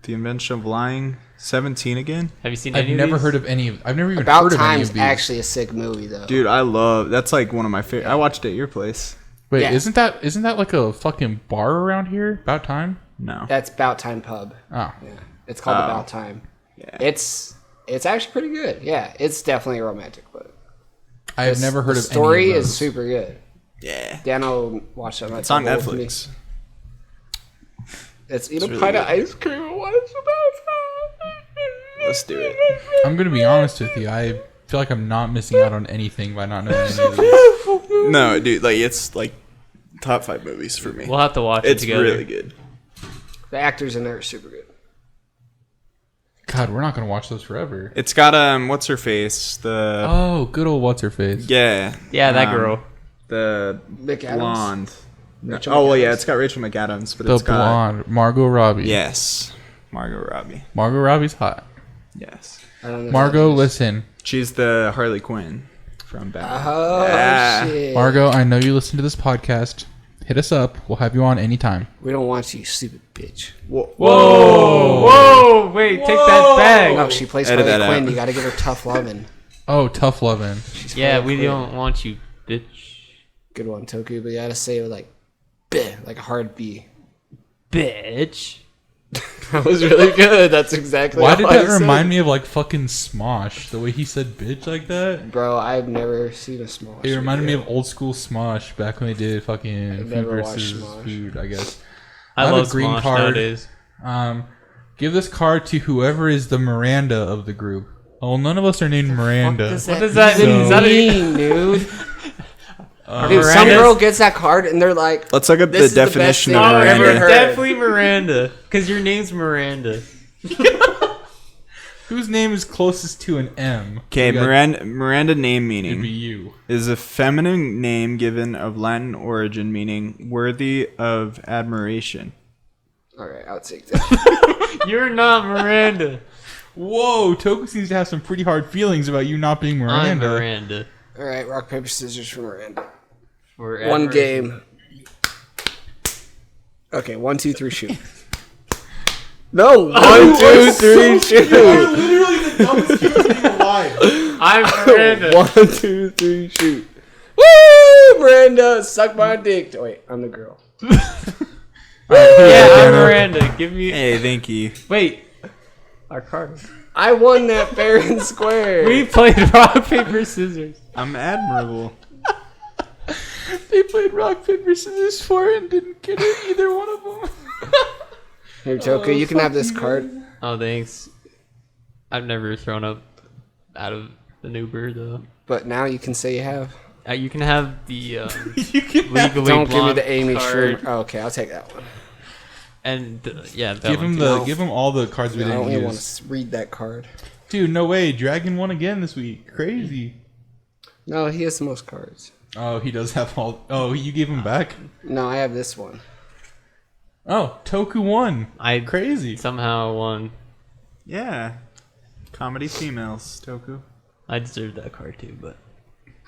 The Invention of Lying, 17 again. Have you seen I've any never of these? heard of any of. I've never even About heard of any Time's of these. actually a sick movie though. Dude, I love that's like one of my favorite. I watched it at your place. Wait, Yeah. isn't that like a fucking bar around here? About Time? No. That's About Time Pub. Oh, Yeah, it's called Oh. About Time. Yeah. It's actually pretty good. Yeah, it's definitely a romantic book. I have never heard the of story any of is those. super good. Yeah. Dano watched it. It's on Netflix. It's eat a really pint of good. ice cream and watch About Time. Let's do it. I'm gonna be honest with you. I feel like I'm not missing out on anything by not knowing any of these. No, dude, like it's like top 5 movies for me. We'll have to watch it It's together. really good. The actors in there are super good. God, we're not gonna watch those forever. It's got what's her face? The Oh, good old what's her face? yeah. Yeah, that girl. The Mick Adams. blonde. No. Rachel Oh well, yeah, McAdams. it's got Rachel McAdams, but The it's got blonde Margot Robbie. yes, Margot Robbie. Margot Robbie's hot. Yes, I don't know Margot, who that is. listen. she's the Harley Quinn from Batman. Oh Yeah. shit. Margot, I know you listen to this podcast. Hit us up. We'll have you on anytime. We don't want you, stupid bitch. Whoa, Whoa! Wait, take that back. No, she plays Edit Harley that Quinn. out. You gotta give her tough loving. Oh, tough lovin'. She's Yeah, Harley we Quinn. don't want you, bitch. Good one, Toku, but you gotta say it like, bleh, like a hard B. Bitch. That was really good. That's exactly. Why how did I that said remind it. me of like fucking Smosh? The way he said bitch like that? Bro, I've never seen a small. It reminded me of old school Smosh back when they did fucking food never watched versus Smosh. food, I guess. I have love a green Smosh card. nowadays. Give this card to whoever is the Miranda of the group. Oh, none of us are named Miranda. What does that So- mean? Is that a mean, dude. Dude, some Miranda's- girl gets that card and they're like, Let's look up This is the the best definition thing of I've Oh, ever you're Miranda. heard. definitely Miranda. Because your name's Miranda. Whose name is closest to an M? Okay, We got- Miranda name It'd be meaning you. is a feminine name given of Latin origin, meaning worthy of admiration. all right, I'll take that. You're not Miranda. Whoa, Toku seems to have some pretty hard feelings about you not being I'm Miranda. Miranda. All right, rock paper scissors for Miranda. Forever. One game. Okay, 1, 2, 3, shoot. No, 1, 2, 3, shoot. Literally the dumbest human being alive. I'm Miranda. 1, 2, 3, shoot. Woo! Miranda, suck my dick. Oh, wait, I'm the girl. Yeah, I'm Miranda. Give me. Hey, thank you. Wait. Our card. I won that fair and square. We played rock, paper, scissors. I'm admirable. They played rock, paper, scissors for it and didn't get it, either one of them. Here, Toku, you can have this card. Oh, thanks. I've never thrown up out of an Uber, though. But now you can say you have. You can have the You can legally Don't give me blonde the Amy card. Schumer. Oh, okay, I'll take that one. And yeah, that give one him too. the No. give him all the cards we I didn't don't even want use. to read that card. Dude, no way. Dragon won again this week. Crazy. No, he has the most cards. Oh, he does have all. Oh, you gave him back. No, I have this one. Oh, Toku won. I Crazy. somehow won. Yeah. Comedy females, Toku. I deserved that card too, but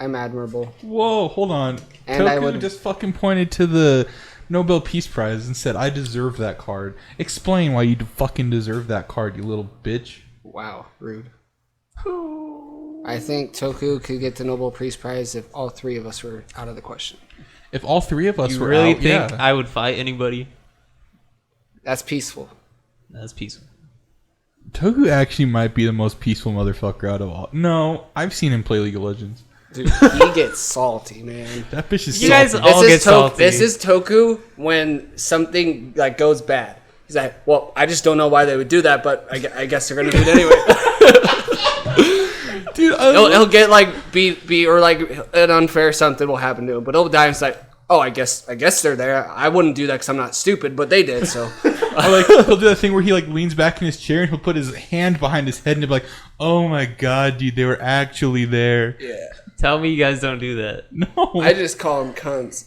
I'm admirable. Whoa, hold on. And Toku I would- just fucking pointed to the Nobel Peace Prize and said, "I deserve that card." Explain why you fucking deserve that card, you little bitch. Wow, rude. I think Toku could get the Nobel Peace Prize if all three of us were out of the question. If all three of us you were really out, think yeah. I would fight anybody? That's peaceful. That's peaceful. Toku actually might be the most peaceful motherfucker out of all. No, I've seen him play League of Legends. Dude, he gets salty, man. That bitch is You guys salty. all get salty. This is Toku when something like goes bad. He's like, well, I just don't know why they would do that, but I guess they're gonna do it anyway. Dude, he'll get like beat or like an unfair something will happen to him, but he'll die and it's like, oh, I guess they're there. I wouldn't do that because I'm not stupid, but they did. So Or like he'll do that thing where he like leans back in his chair and he'll put his hand behind his head and he'll be like, "Oh my god, dude, they were actually there." yeah, Tell me you guys don't do that. No, I just call them cunts.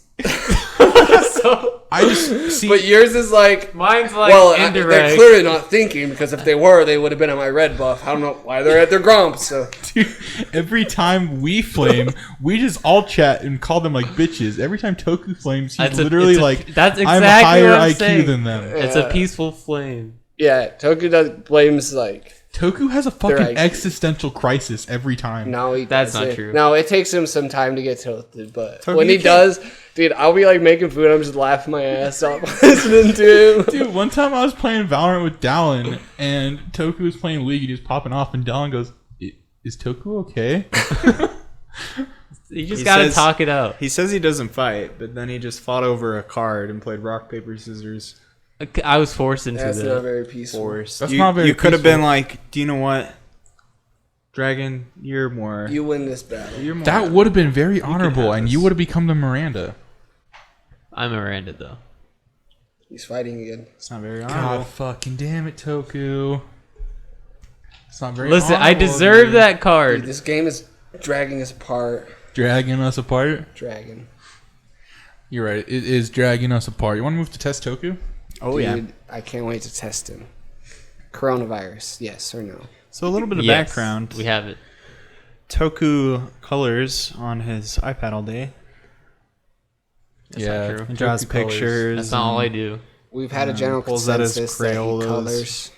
So, I just see. but yours is like. Mine's like Well, they're indirect. clearly not thinking because if they were, they would have been on my red buff. I don't know why they're at their grumps. So Dude, every time we flame, we just all chat and call them like bitches. Every time Toku flames, he's That's literally it's like, that's "I'm exactly higher what I'm IQ saying. than them." It's a peaceful flame. Yeah, Toku blames like. Toku has a fucking IQ. existential crisis every time. No, That's doesn't. not true. No, it takes him some time to get tilted, but Toku, when he you can't- does, dude, I'll be like making food. I'm just laughing my ass off listening to him. Dude, one time I was playing Valorant with Dallin, and Toku was playing League, and he was popping off, and Dallin goes, "Is Toku okay?" You just He gotta says- talk it out. He says he doesn't fight, but then he just fought over a card and played rock, paper, scissors. I was forced into That's not the very peaceful. Forced. That's you, not very You could have peaceful. been like, do you know what? Dragon, you're more. You win this battle. You're more. That would have been very honorable, have and this. you would have become the Miranda. I'm Miranda though. He's fighting again. It's not very God honorable. fucking damn it, Toku. It's not very Listen, I honorable of deserve you. that Dude, card. this game is dragging us apart. Dragging us apart? Dragging. You're right, it is dragging us apart. You want to move to test Toku? Oh, Dude, yeah. I can't wait to test him. Coronavirus, yes or no? So a little bit of Yes, background. We have it. Toku colors on his iPad all day. That's Yeah. not true. He draws Toku colors. pictures. That's not all I and- do. We've had a general pulls out his consensus that he Crayolas. colors.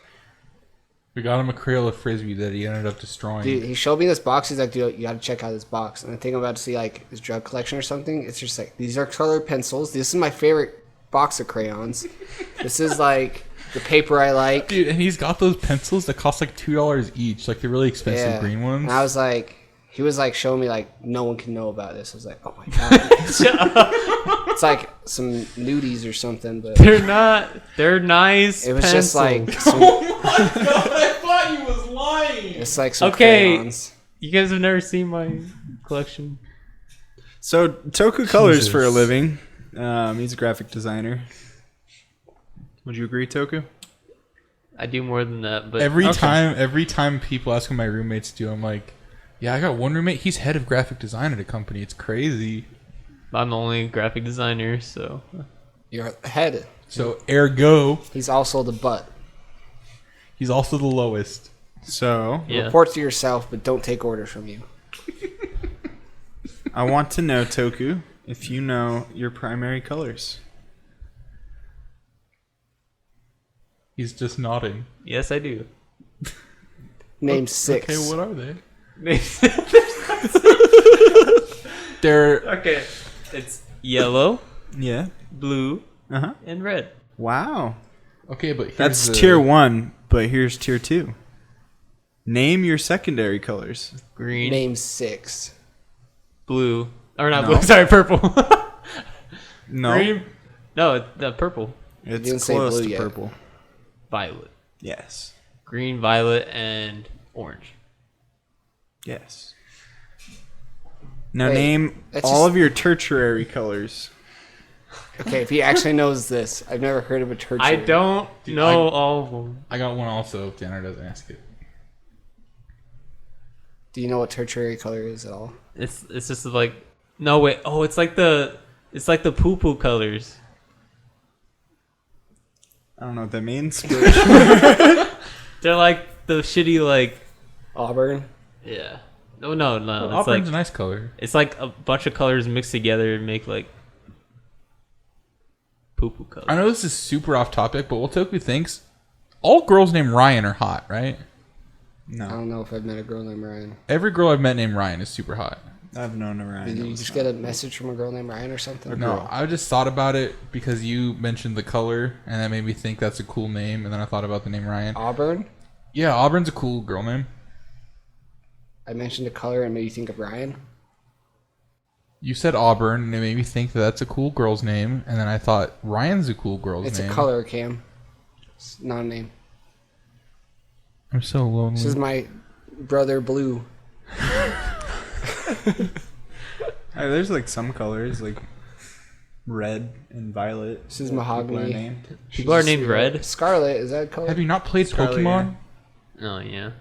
We got him a Crayola Frisbee that he ended up destroying. Dude, he showed me this box. He's like, dude, you gotta check out this box. And I think I'm about to see like his drug collection or something. It's just like, these are colored pencils. This is my favorite box of crayons. This is like the paper I like. Dude, and he's got those pencils that cost like $2 each, like the really expensive green ones. And I was like, he was like showing me like no one can know about this. I was like, oh my god. It's like some nudies or something, but They're not. They're nice. it was just like pencils. some, Oh my god, I thought he was lying! it's like some Okay. crayons. You guys have never seen my collection. So Toku colors Jesus. for a living. He's a graphic designer. Would you agree, Toku? I do more than that, but Every Okay. time people ask what my roommates do, I'm like, yeah, I got one roommate. He's head of graphic design at a company. It's crazy. I'm the only graphic designer, so You're ahead. So ergo, He's also the butt. he's also the lowest. So yeah. Report to yourself, but don't take orders from you. I want to know, Toku, if you know your primary colors. He's just nodding. Yes, I do. Name 6. Okay, what are they? They're Okay, it's yellow, Yeah. blue, Uh huh. and red. Wow. okay, but here's That's the, tier 1, but here's tier 2. Name your secondary colors. Green, Name 6. blue, or not No. blue. Sorry, purple. No, Green. No, it's purple. it's didn't say close blue to yet. purple. Violet. Yes. Green, violet, and orange. Yes. Now Wait, name that's all just- of your tertiary colors. Okay, if he actually knows this, I've never heard of a tertiary. I don't Dude, know all of them. I got one also. If Tanner doesn't ask it. Do you know what tertiary color is at all? It's just like no wait. Oh, it's like the poo poo colors. I don't know what that means. They're like the shitty like Auburn. yeah. No. It's Auburn's like a nice color. it's like a bunch of colors mixed together and make like poo poo colors. I know this is super off topic, but what Toku thinks, all girls named Ryan are hot, right? I No, don't know if I've met a girl named Ryan. Every girl I've met named Ryan is super hot. I've known Orion. Did you just get a message from a girl named Ryan or something? No, girl. I just thought about it because you mentioned the color, and that made me think that's a cool name, and then I thought about the name Ryan. Auburn? Yeah, Auburn's a cool girl name. I mentioned a color and made you think of Ryan. You said Auburn, and it made me think that that's a cool girl's name, and then I thought Ryan's a cool girl's It's name. a color, Cam. It's not a name. I'm so lonely. This is my brother Blue. There's like some colors like red and violet. This is that people are mahogany. named. People are named red. Scarlet, is that a color? Have you not played Scarlet, Pokemon? Oh yeah.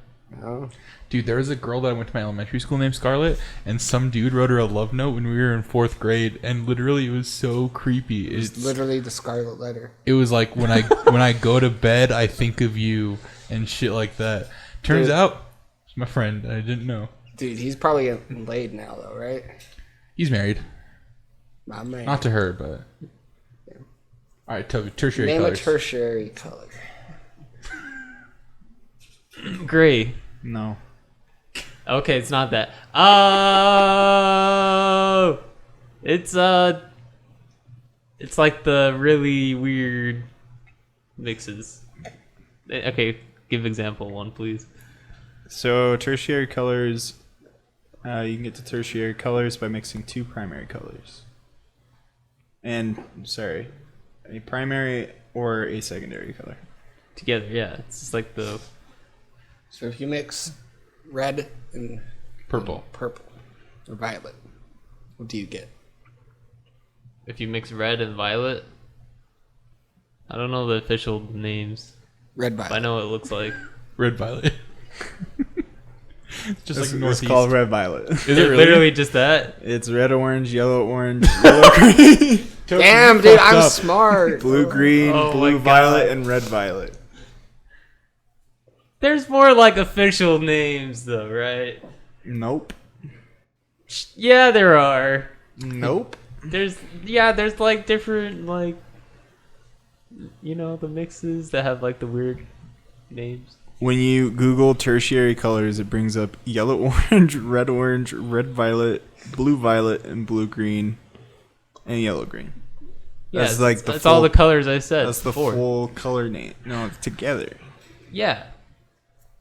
No. Dude, there was a girl that I went to my elementary school named Scarlett, and some dude wrote her a love note when we were in 4th grade, and literally it was so creepy. It's literally the scarlet letter. It was like when I go to bed, I think of you and shit like that. Turns Dude. out, it's my friend. I didn't know. Dude, he's probably getting laid now, though, right? He's married. My man. Not to her, but. Alright, tertiary Name colors. a tertiary color. Gray. No. Okay, it's not that. Oh, it's like the really weird mixes. Okay, give example one, please. So tertiary colors, you can get to tertiary colors by mixing two primary colors. And, sorry, a primary or a secondary color. Together, yeah. It's just like the... So if you mix red and Purple. or violet, what do you get? If you mix red and violet... I don't know the official names. Red But I violet. know what it looks like. Red violet. Just like It's northeast. called red violet. Is it really? Literally just that? It's red orange, yellow orange, yellow green, Damn, dude, I'm up. smart. blue green, Oh blue my violet, God. and red violet. There's more like official names though, right? Nope. Yeah, there are. Nope. There's like different like the mixes that have like the weird names. When you Google tertiary colors, it brings up yellow orange, red violet, blue violet, and blue green, and yellow green. Yeah, That's like that's all the colors I said. That's the before. full color name. No, it's together. Yeah,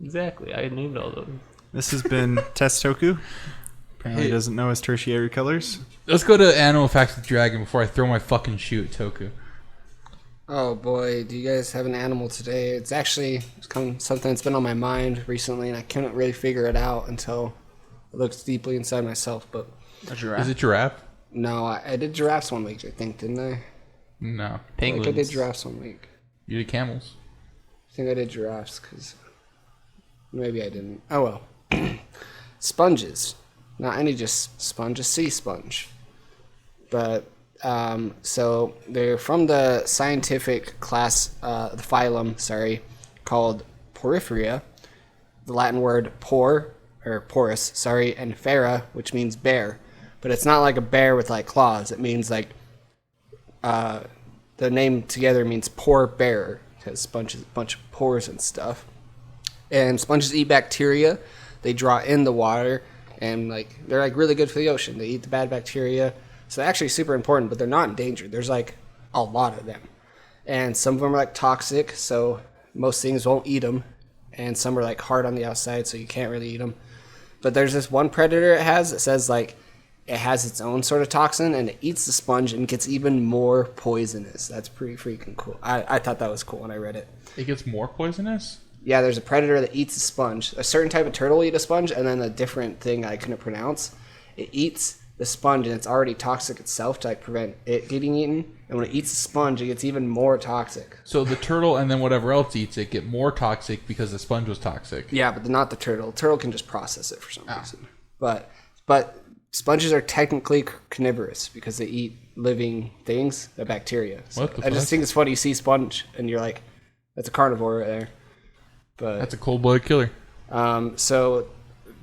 exactly. I named all those. This has been Test Toku. Apparently Hey. doesn't know his tertiary colors. Let's go to Animal Facts with Dragon before I throw my fucking shoe at Toku. Oh boy, do you guys have an animal today? It's actually something that's been on my mind recently, and I couldn't really figure it out until I looked deeply inside myself. But A giraffe. Is it giraffe? no, I did giraffes one week, I think, didn't I? No. I Penguins. think I did giraffes one week. You did camels. I think I did giraffes because maybe I didn't. Oh well. Sponges, not any just sponge, a sea sponge, but. So they're from the scientific class, the phylum, called Porphyria. The Latin word por, or porus, and fera, which means bear. But it's not like a bear with like claws. It means like, the name together means pore bearer, because sponges, a bunch of pores and stuff. And sponges eat bacteria. They draw in the water, and like they're like really good for the ocean. They eat the bad bacteria. So they're actually super important, but they're not endangered. There's like a lot of them. And some of them are like toxic, so most things won't eat them. And some are like hard on the outside, so you can't really eat them. But there's this one predator it has that says like it has its own sort of toxin, and it eats the sponge and gets even more poisonous. That's pretty freaking cool. I thought that was cool when I read it. It gets more poisonous? Yeah, there's a predator that eats a sponge. A certain type of turtle will eat a sponge, and then a different thing I couldn't pronounce. It eats the sponge, and it's already toxic itself to like prevent it getting eaten. And when it eats the sponge, it gets even more toxic. So the turtle and then whatever else eats it get more toxic because the sponge was toxic. Yeah, but not the turtle. The turtle can just process it for some reason. But sponges are technically carnivorous because they eat living things, the bacteria. So What the I just fuck? think it's funny. You see sponge, and you're like, that's a carnivore right there. But That's a cold-blooded killer. so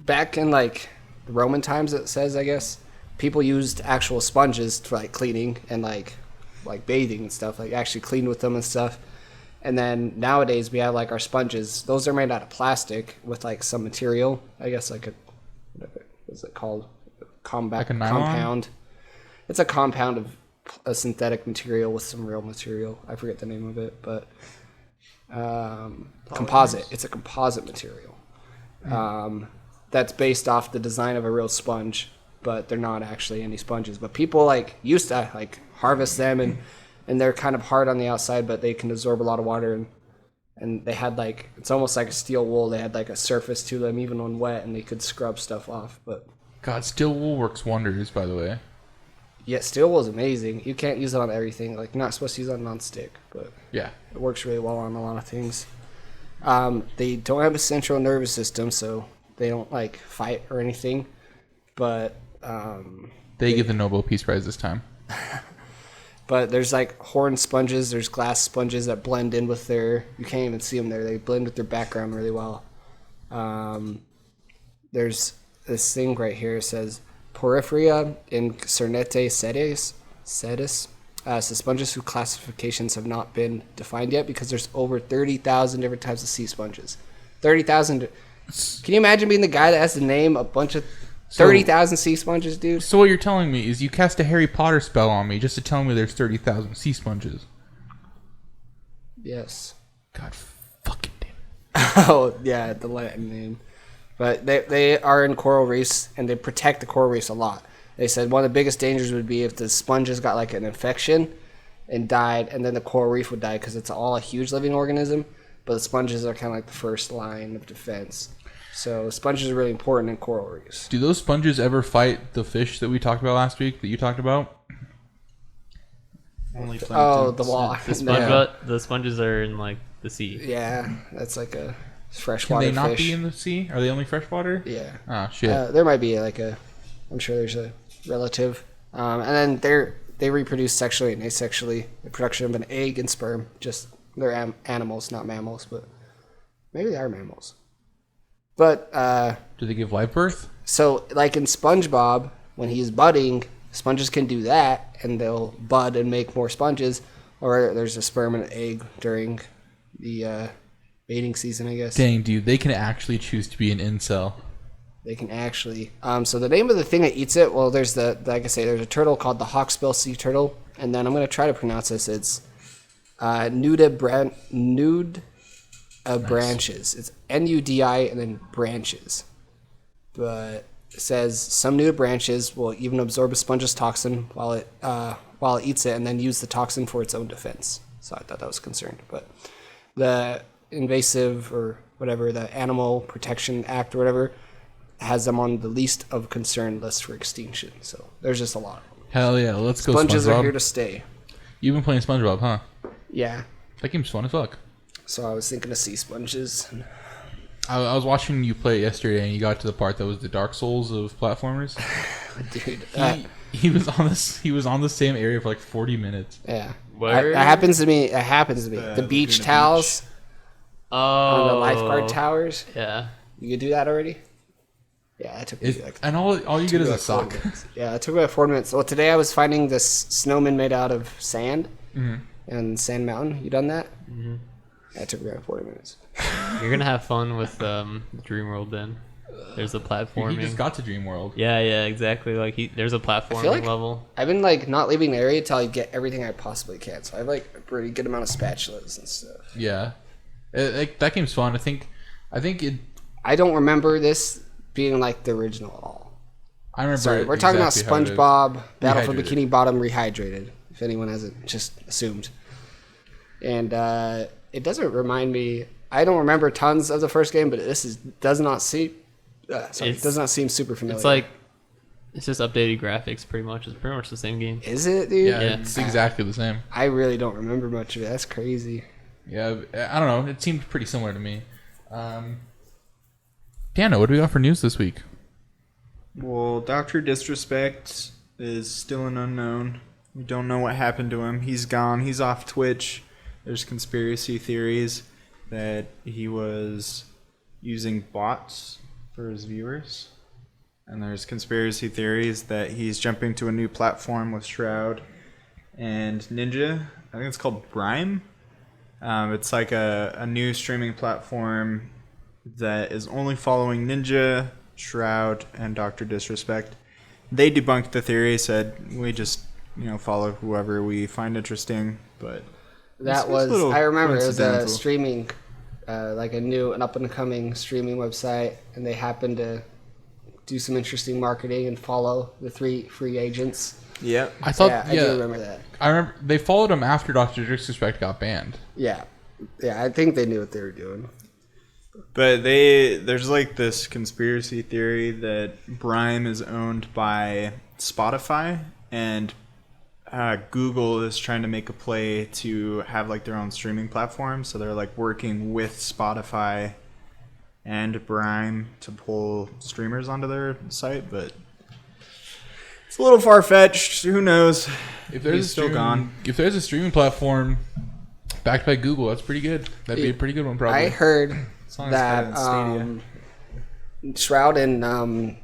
back in like the Roman times, it says, I guess, people used actual sponges for like cleaning and like bathing and stuff, like actually clean with them and stuff. And then nowadays we have like our sponges. Those are made out of plastic with like some material, I guess, like what's it called? Like a nylon? Compound. It's a compound of a synthetic material with some real material. I forget the name of it, but composite. It's a composite material. That's based off the design of a real sponge, but they're not actually any sponges. But people like used to like harvest them, and they're kind of hard on the outside, but they can absorb a lot of water, and they had like, it's almost like a steel wool. They had like a surface to them even when wet, and they could scrub stuff off. But God, steel wool works wonders, by the way. yeah, steel wool is amazing. You can't use it on everything. Like, you're not supposed to use it on non-stick, but Yeah. it works really well on a lot of things. They don't have a central nervous system, so they don't like fight or anything. But They get the Nobel Peace Prize this time. but there's like horn sponges, there's glass sponges that blend in with their, you can't even see them there. They blend with their background really well. There's this thing right here. It says Porphyria in Cernete sedis. So sponges whose classifications have not been defined yet because there's over 30,000 different types of sea sponges. 30,000. Can you imagine being the guy that has to name a bunch of 30,000 sea sponges, dude? So what you're telling me is you cast a Harry Potter spell on me just to tell me there's 30,000 sea sponges. Yes. God fucking damn it. Oh, yeah, the Latin name. But they are in coral reefs, and they protect the coral reefs a lot. They said one of the biggest dangers would be if the sponges got like an infection and died, and then the coral reef would die because it's all a huge living organism. But the sponges are kind of like the first line of defense. So sponges are really important in coral reefs. Do those sponges ever fight the fish that we talked about last week, that you talked about? Only Oh, plankton. the wall. The sponges are in like the sea. Yeah, that's like a Can freshwater they not fish. be in the sea? Are they only freshwater? Yeah. Oh, shit. There might be like I'm sure there's a relative. And then they reproduce sexually and asexually. The production of an egg and sperm. Just, they're animals, not mammals, but maybe they are mammals. But, Do they give live birth? so like in SpongeBob, when he's budding, sponges can do that and they'll bud and make more sponges. Or there's a sperm and an egg during the mating season, I guess. Dang, dude, they can actually choose to be an incel. They can actually. So the name of the thing that eats it, well, there's like I say, there's a turtle called the hawksbill sea turtle, and then I'm gonna try to pronounce this. It's nude branches. It's NUDI and then branches. But it says some nude branches will even absorb a sponge's toxin while it eats it, and then use the toxin for its own defense. So I thought that was concerned, but the invasive or whatever, the Animal Protection Act or whatever, has them on the least of concern list for extinction. So there's just a lot of them. Hell yeah, let's go Sponges SpongeBob. are here to stay. You've been playing SpongeBob, huh? Yeah. That game's fun as fuck. So I was thinking of sea sponges. I was watching you play it yesterday, and you got to the part that was the Dark Souls of platformers. Dude. He was on this. He was on the same area for like 40 minutes. Yeah. Where? That happens to me. It happens to me. The beach Laguna towels Oh. on the lifeguard towers. Yeah. You could do that already? Yeah, it took me like And all you get is a like 40 sock. minutes. Yeah, it took me about 4 minutes. Well, today I was finding this snowman made out of sand and Sand Mountain. You done that? Mm-hmm. Yeah, it took me about 40 minutes. You're gonna have fun with Dream World then. There's a platforming. He just got to Dream World. Yeah, exactly. Like there's a platforming like- level. I've been like not leaving the area until I get everything I possibly can. So I have like a pretty good amount of spatulas and stuff. Yeah, that game's fun. I think it. I don't remember this being like the original at all. I remember. Sorry, we're talking exactly how about it is. SpongeBob Battle for Rehydrated. Bikini Bottom Rehydrated. If anyone hasn't just assumed, and it doesn't remind me. I don't remember tons of the first game, but does not seem super familiar. It's just updated graphics pretty much. It's pretty much the same game. Is it, dude? Yeah, Yeah. it's exactly the same. I really don't remember much of it. That's crazy. Yeah, I don't know. It seemed pretty similar to me. Dana, what do we got for news this week? Well, DrDisrespect is still an unknown. We don't know what happened to him. He's gone. He's off Twitch. There's conspiracy theories that he was using bots for his viewers. And there's conspiracy theories that he's jumping to a new platform with Shroud and Ninja. I think it's called Brime. It's like a new streaming platform that is only following Ninja, Shroud, and DrDisrespect. They debunked the theory, said we just follow whoever we find interesting. But That it's a little I remember it was a coincidental. streaming, like an up and coming streaming website, and they happened to do some interesting marketing and follow the 3 free agents. Yep. I thought. I do remember that. I remember they followed him after DrDisrespect got banned. Yeah, I think they knew what they were doing. But there's like this conspiracy theory that Brime is owned by Spotify, and Google is trying to make a play to have like their own streaming platform. So they're like working with Spotify and Brime to pull streamers onto their site, but it's a little far fetched. Who knows? If there's He's still gone. If there's a streaming platform backed by Google, that's pretty good. That'd be a pretty good one, probably. I heard long as it's better that than Shroud and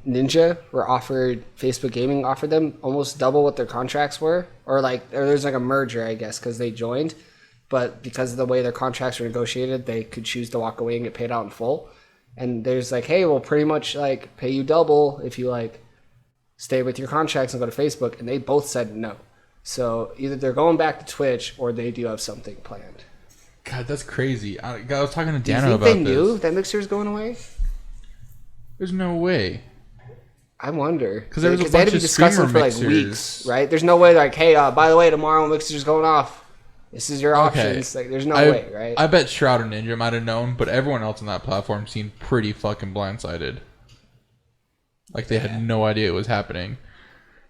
Ninja were offered, Facebook Gaming offered them almost double what their contracts were, or there's like a merger, I guess, because they joined. but because of the way their contracts are negotiated, they could choose to walk away and get paid out in full. And there's like, hey, we'll pretty much like pay you double if you like stay with your contracts and go to Facebook. And they both said no. So either they're going back to Twitch or they do have something planned. God, that's crazy. I was talking to Do you Dano think about they knew this. that Mixer's going away? There's no way. I wonder. Because there was a they had bunch to be of discussing streamer for like mixers. weeks, right? There's no way like, hey, by the way, tomorrow Mixer's going off. This is your options. Like, there's no way, right? I bet Shroud and Ninja might have known, but everyone else on that platform seemed pretty fucking blindsided. Like they had no idea it was happening.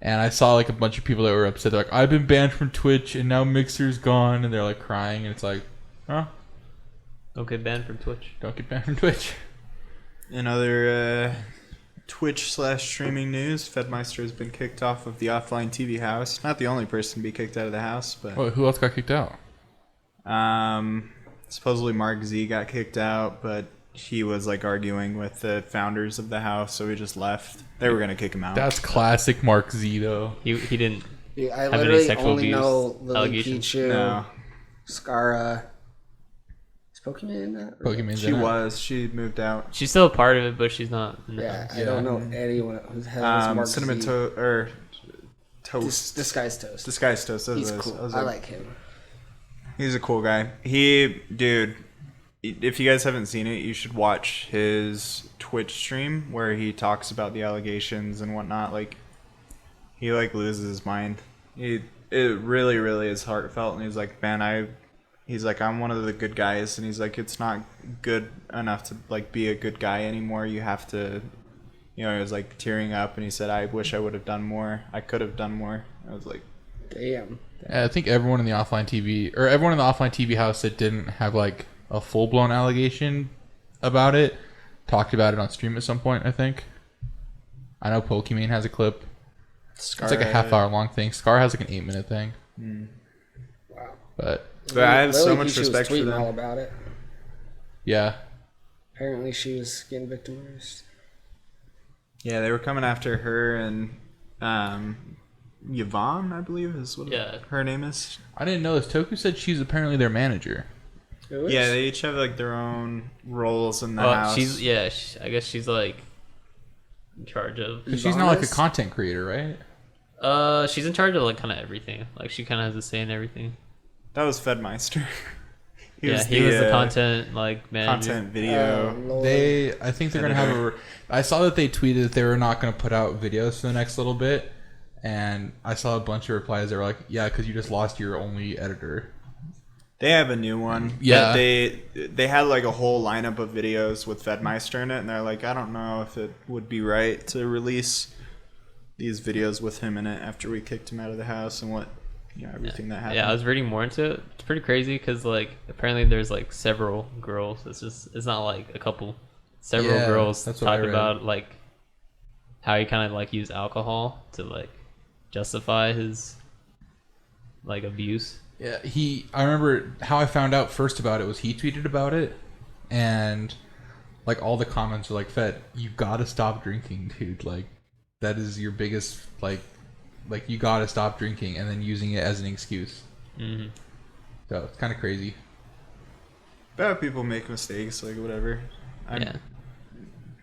And I saw like a bunch of people that were upset. They're like, I've been banned from Twitch and now Mixer's gone. And they're like crying. And it's like, huh? Don't get banned from Twitch. Don't get banned from Twitch. In other Twitch/streaming news, Fedmeister has been kicked off of the offline TV house. Not the only person to be kicked out of the house, but Well, who else got kicked out? supposedly Mark Z got kicked out, but he was like arguing with the founders of the house, so he just left. They were gonna kick him out. That's classic Mark Z, though. He didn't. Yeah, I have any literally sexual only abuse know Lily allegations? Pichu, No, Scara. Is Pokemon in that? Or- Pokemon's she in it. was. She moved out. She's still a part of it, but she's not. In the Yeah, house. I don't know anyone who's had Mark Cinnamon Z. Toast. Disguised Toast. Disguised Toast. He's cool. I like him. He's a cool guy. Dude, if you guys haven't seen it, you should watch his Twitch stream where he talks about the allegations and whatnot. Like, he like loses his mind. It really, really is heartfelt, and he's like, man, he's like, I'm one of the good guys, and he's like, it's not good enough to like be a good guy anymore. You have to, he was like tearing up, and he said, I wish I would have done more. I could have done more. I was like, Damn. I think everyone in the offline TV house that didn't have like a full blown allegation about it talked about it on stream at some point. I think. I know Pokemon has a clip. Scar, It's like a half-hour long thing. Scar has like an 8-minute thing. Wow. But I have so Lily much Pichu was respect for tweeting them. all about it. yeah, Apparently, she was getting victimized. Yeah, they were coming after her and Yvonne, I believe is what her name is. I didn't know this. Toku said she's apparently their manager. Who is? Yeah, they each have like their own roles in the Well, house. I guess she's like in charge of. 'Cause she's not like a Yvonne is? content creator, right? She's in charge of like kind of everything. Like she kind of has a say in everything. That was Fedmeister. He was the content like manager. content video. Oh, Lord. I think they're gonna have a. I saw that they tweeted that they were not gonna put out videos for the next little bit, and I saw a bunch of replies that were like, "Yeah, because you just lost your only editor." They have a new one. Yeah. But they had like a whole lineup of videos with Fedmeister in it, and they're like, I don't know if it would be right to release these videos with him in it after we kicked him out of the house and everything that happened. Yeah, I was reading more into it. It's pretty crazy because like apparently there's like several girls. It's not like a couple. Several Yeah, girls that's what I talked read. about like how he kind of like used alcohol to like justify his like abuse. Yeah, I remember how I found out first about it was he tweeted about it, and like all the comments were like, "Fed, you gotta stop drinking, dude. Like that is your biggest like you gotta stop drinking," and then using it as an excuse. Mm-hmm. So it's kind of crazy. But people make mistakes, like whatever. Yeah.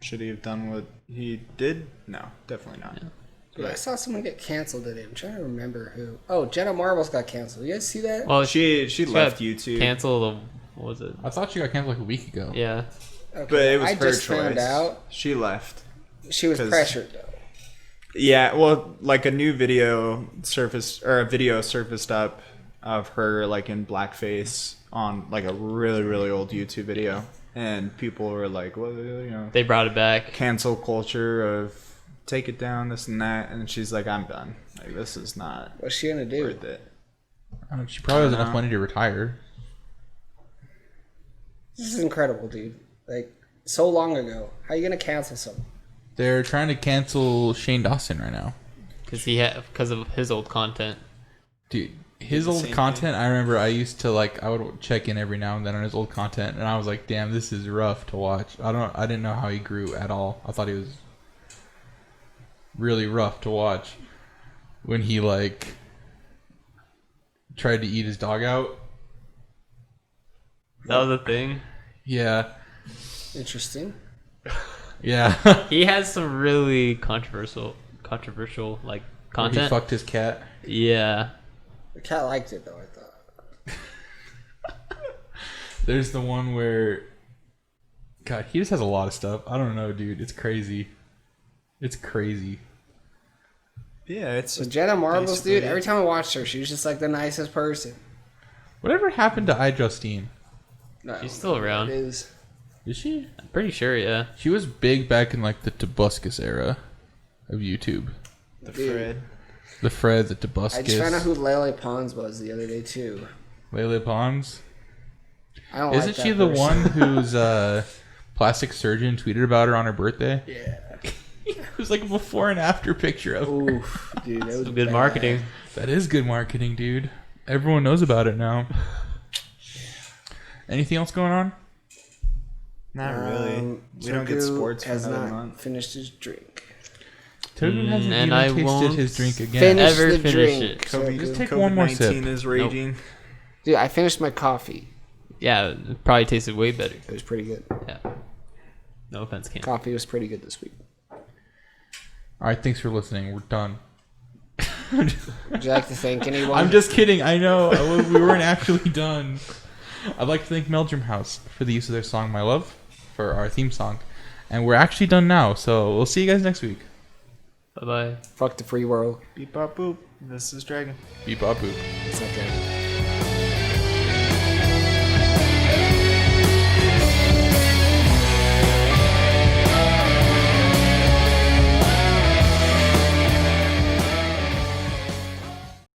Should he have done what he did? No, definitely not. Yeah. Dude, I saw someone get canceled today. I'm trying to remember who. Oh, Jenna Marbles got canceled. You guys see that? Well, She left got YouTube. Canceled. What was it? I thought she got canceled like a week ago. Yeah. Okay, But it was I her just choice. found out She left. she was 'Cause- pressured though. Yeah, well, like a video surfaced up of her like in blackface on like a really, really old YouTube video, and people were like, "Well, They brought it back. cancel culture of take it down, this and that," and she's like, "I'm done. Like this is not What's she gonna do? worth it." I don't know, she probably has I don't enough know. money to retire. This is incredible, dude. Like so long ago. How you gonna cancel someone? They're trying to cancel Shane Dawson right now. Because of his old content. Dude, his the old same content, I remember I used to I would check in every now and then on his old content, and I was like, damn, this is rough to watch. I didn't know how he grew at all. I thought he was really rough to watch when he tried to eat his dog out That was a thing. Yeah. Interesting. Yeah. He has some really controversial like He content. fucked his cat. Yeah. The cat liked it though, I thought. There's the one where, God, he just has a lot of stuff. I don't know, dude. It's crazy. It's crazy. Yeah, it's So Jenna Marbles, basically dude, it. every time I watched her, she was just like the nicest person. Whatever happened to iJustine? No, She's still around. It is. Is she? I'm pretty sure, yeah. She was big back in like the Tobuscus era of YouTube. the Dude. Fred. The Fred, the Tobuscus. I just found out who Lele Pons was the other day too. Lele Pons. I don't Isn't like that she the person. one whose plastic surgeon tweeted about her on her birthday? Yeah. It was like a before and after picture of her. Oof, dude, that was Some good bad. marketing. That is good marketing, dude. Everyone knows about it now. Anything else going on? Not really. We don't get Toku sports for has another not month. finished his drink. Toku hasn't and even I tasted won't his drink again. Finish Ever the finish drink. it. Just Toku. take one more sip. COVID-19 is raging. Dude, I finished my coffee. Yeah, it probably tasted way better. It was pretty good. Yeah. No offense, Cam. Coffee was pretty good this week. All right, thanks for listening. We're done. Would you like to thank anyone? I'm just kidding. I know. We weren't actually done. I'd like to thank Meldrum House for the use of their song My Love for our theme song. And we're actually done now, so we'll see you guys next week. Bye-bye. Fuck the free world. Beep bop boop. This is Dragon. Beep bop boop. It's not Dragon.